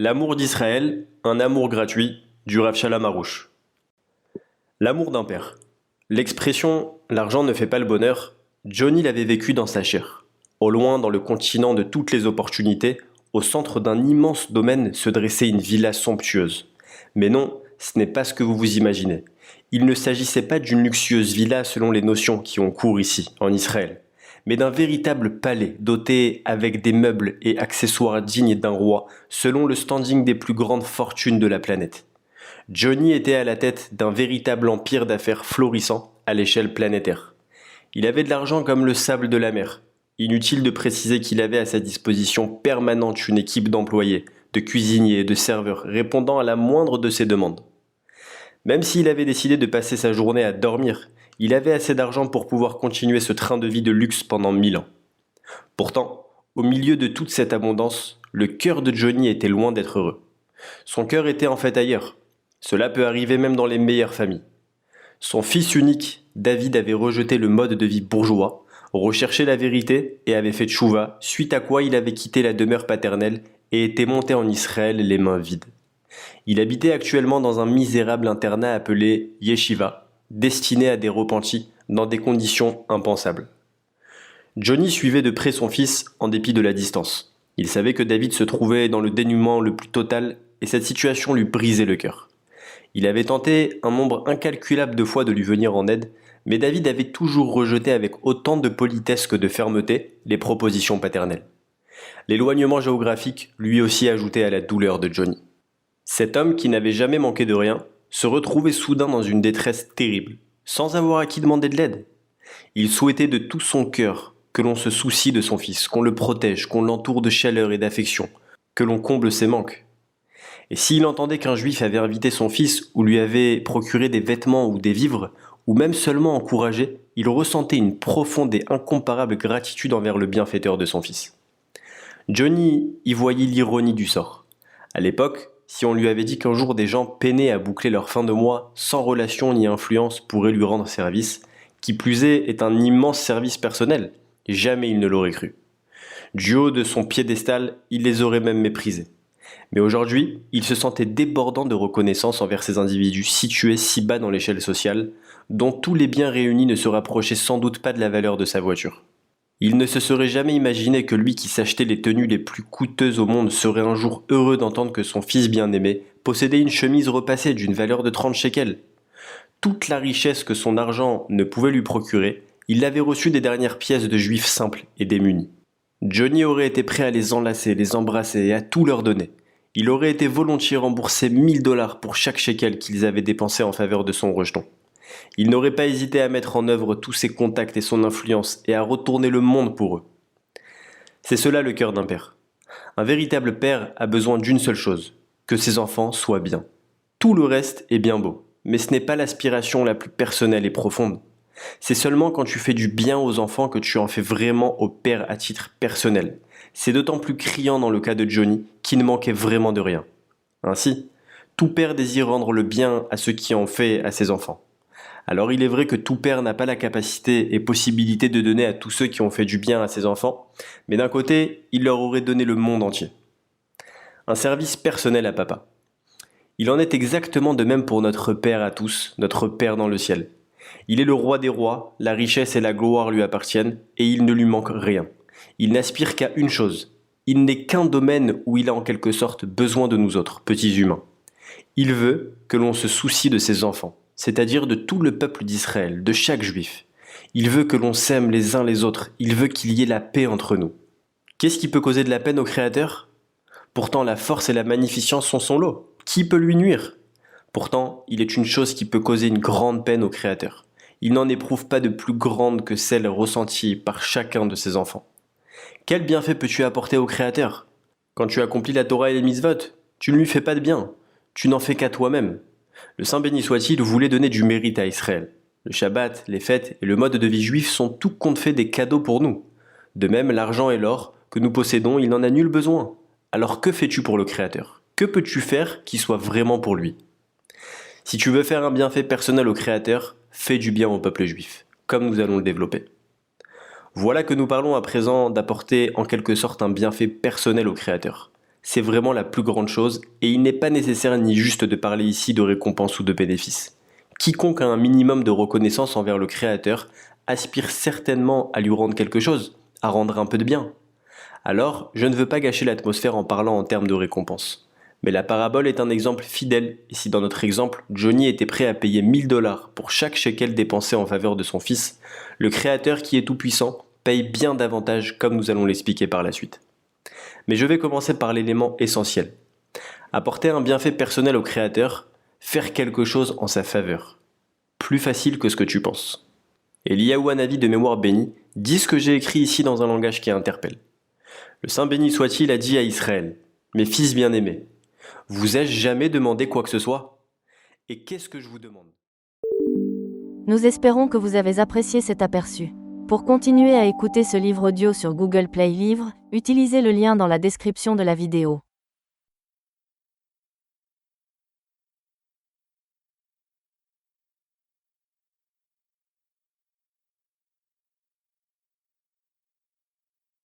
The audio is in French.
L'amour d'Israël, un amour gratuit, du Rav Shalom Harouche. L'amour d'un père. L'expression « l'argent ne fait pas le bonheur », Johnny l'avait vécu dans sa chair. Au loin, dans le continent de toutes les opportunités, au centre d'un immense domaine se dressait une villa somptueuse. Mais non, ce n'est pas ce que vous vous imaginez. Il ne s'agissait pas d'une luxueuse villa selon les notions qui ont cours ici, en Israël, mais d'un véritable palais doté avec des meubles et accessoires dignes d'un roi, selon le standing des plus grandes fortunes de la planète. Johnny était à la tête d'un véritable empire d'affaires florissant à l'échelle planétaire. Il avait de l'argent comme le sable de la mer. Inutile de préciser qu'il avait à sa disposition permanente une équipe d'employés, de cuisiniers et de serveurs répondant à la moindre de ses demandes. Même s'il avait décidé de passer sa journée à dormir, il avait assez d'argent pour pouvoir continuer ce train de vie de luxe pendant 1000 ans. Pourtant, au milieu de toute cette abondance, le cœur de Johnny était loin d'être heureux. Son cœur était en fait ailleurs. Cela peut arriver même dans les meilleures familles. Son fils unique, David, avait rejeté le mode de vie bourgeois, recherché la vérité et avait fait tchouva, suite à quoi il avait quitté la demeure paternelle et était monté en Israël les mains vides. Il habitait actuellement dans un misérable internat appelé Yeshiva, destiné à des repentis dans des conditions impensables. Johnny suivait de près son fils en dépit de la distance. Il savait que David se trouvait dans le dénuement le plus total et cette situation lui brisait le cœur. Il avait tenté un nombre incalculable de fois de lui venir en aide, mais David avait toujours rejeté avec autant de politesse que de fermeté les propositions paternelles. L'éloignement géographique lui aussi ajoutait à la douleur de Johnny. Cet homme qui n'avait jamais manqué de rien se retrouvait soudain dans une détresse terrible, sans avoir à qui demander de l'aide. Il souhaitait de tout son cœur que l'on se soucie de son fils, qu'on le protège, qu'on l'entoure de chaleur et d'affection, que l'on comble ses manques. Et s'il entendait qu'un juif avait invité son fils ou lui avait procuré des vêtements ou des vivres, ou même seulement encouragé, il ressentait une profonde et incomparable gratitude envers le bienfaiteur de son fils. Johnny y voyait l'ironie du sort. À l'époque, si on lui avait dit qu'un jour des gens peinaient à boucler leur fin de mois sans relation ni influence pourraient lui rendre service, qui plus est un immense service personnel, jamais il ne l'aurait cru. Du haut de son piédestal, il les aurait même méprisés. Mais aujourd'hui, il se sentait débordant de reconnaissance envers ces individus situés si bas dans l'échelle sociale, dont tous les biens réunis ne se rapprochaient sans doute pas de la valeur de sa voiture. Il ne se serait jamais imaginé que lui qui s'achetait les tenues les plus coûteuses au monde serait un jour heureux d'entendre que son fils bien-aimé possédait une chemise repassée d'une valeur de 30 shekels. Toute la richesse que son argent ne pouvait lui procurer, il l'avait reçue des dernières pièces de juifs simples et démunis. Johnny aurait été prêt à les enlacer, les embrasser et à tout leur donner. Il aurait été volontiers remboursé 1000 $ pour chaque shekel qu'ils avaient dépensé en faveur de son rejeton. Il n'aurait pas hésité à mettre en œuvre tous ses contacts et son influence et à retourner le monde pour eux. C'est cela le cœur d'un père. Un véritable père a besoin d'une seule chose, que ses enfants soient bien. Tout le reste est bien beau, mais ce n'est pas l'aspiration la plus personnelle et profonde. C'est seulement quand tu fais du bien aux enfants que tu en fais vraiment au père à titre personnel. C'est d'autant plus criant dans le cas de Johnny, qui ne manquait vraiment de rien. Ainsi, tout père désire rendre le bien à ceux qui en fait à ses enfants. Alors il est vrai que tout père n'a pas la capacité et possibilité de donner à tous ceux qui ont fait du bien à ses enfants, mais d'un côté, il leur aurait donné le monde entier. Un service personnel à papa. Il en est exactement de même pour notre Père à tous, notre Père dans le ciel. Il est le roi des rois, la richesse et la gloire lui appartiennent, et il ne lui manque rien. Il n'aspire qu'à une chose. Il n'est qu'un domaine où il a en quelque sorte besoin de nous autres, petits humains. Il veut que l'on se soucie de ses enfants, c'est-à-dire de tout le peuple d'Israël, de chaque juif. Il veut que l'on s'aime les uns les autres, il veut qu'il y ait la paix entre nous. Qu'est-ce qui peut causer de la peine au Créateur ? Pourtant la force et la magnificence sont son lot. Qui peut lui nuire ? Pourtant, il est une chose qui peut causer une grande peine au Créateur. Il n'en éprouve pas de plus grande que celle ressentie par chacun de ses enfants. Quel bienfait peux-tu apporter au Créateur ? Quand tu accomplis la Torah et les mitzvot, tu ne lui fais pas de bien. Tu n'en fais qu'à toi-même. Le Saint béni soit-il voulait donner du mérite à Israël. Le Shabbat, les fêtes et le mode de vie juif sont tout compte fait des cadeaux pour nous. De même, l'argent et l'or que nous possédons, il n'en a nul besoin. Alors que fais-tu pour le Créateur ? Que peux-tu faire qui soit vraiment pour lui ? Si tu veux faire un bienfait personnel au Créateur, fais du bien au peuple juif, comme nous allons le développer. Voilà que nous parlons à présent d'apporter en quelque sorte un bienfait personnel au Créateur. c'est vraiment la plus grande chose et il n'est pas nécessaire ni juste de parler ici de récompense ou de bénéfice. Quiconque a un minimum de reconnaissance envers le Créateur aspire certainement à lui rendre quelque chose, à rendre un peu de bien. Alors, je ne veux pas gâcher l'atmosphère en parlant en termes de récompense. Mais la parabole est un exemple fidèle, et si dans notre exemple, Johnny était prêt à payer 1000 $ pour chaque shekel dépensé en faveur de son fils, le Créateur qui est tout-puissant paye bien davantage comme nous allons l'expliquer par la suite. Mais je vais commencer par l'élément essentiel. Apporter un bienfait personnel au Créateur, faire quelque chose en sa faveur. Plus facile que ce que tu penses. Eliyahu Hanavi de Mémoire bénie dit ce que j'ai écrit ici dans un langage qui interpelle. Le Saint béni soit-il a dit à Israël, « Mes fils bien-aimés, vous ai-je jamais demandé quoi que ce soit? Et qu'est-ce que je vous demande ?» Nous espérons que vous avez apprécié cet aperçu. Pour continuer à écouter ce livre audio sur Google Play Livres, utilisez le lien dans la description de la vidéo.